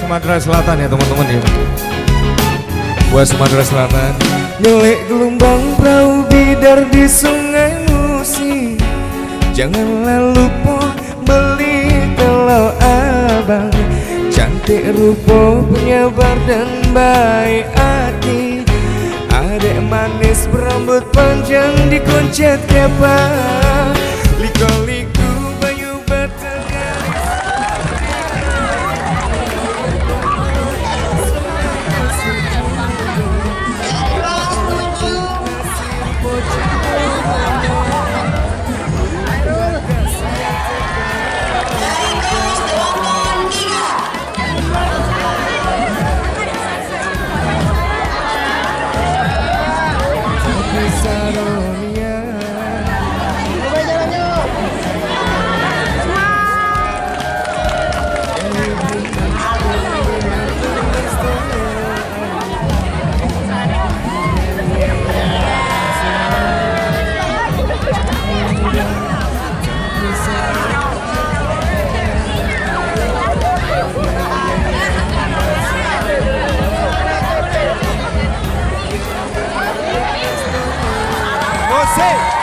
Sumatera Selatan ya teman-teman ya. Buat Sumatera Selatan. Nyelik gelombang perahu bidar di sungai Musi, janganlah lupa beli telau abang. Cantik rupa, penyabar dan baik hati, adek manis berambut panjang dikoncet kepala. Liku-liku bayu bata garis. Você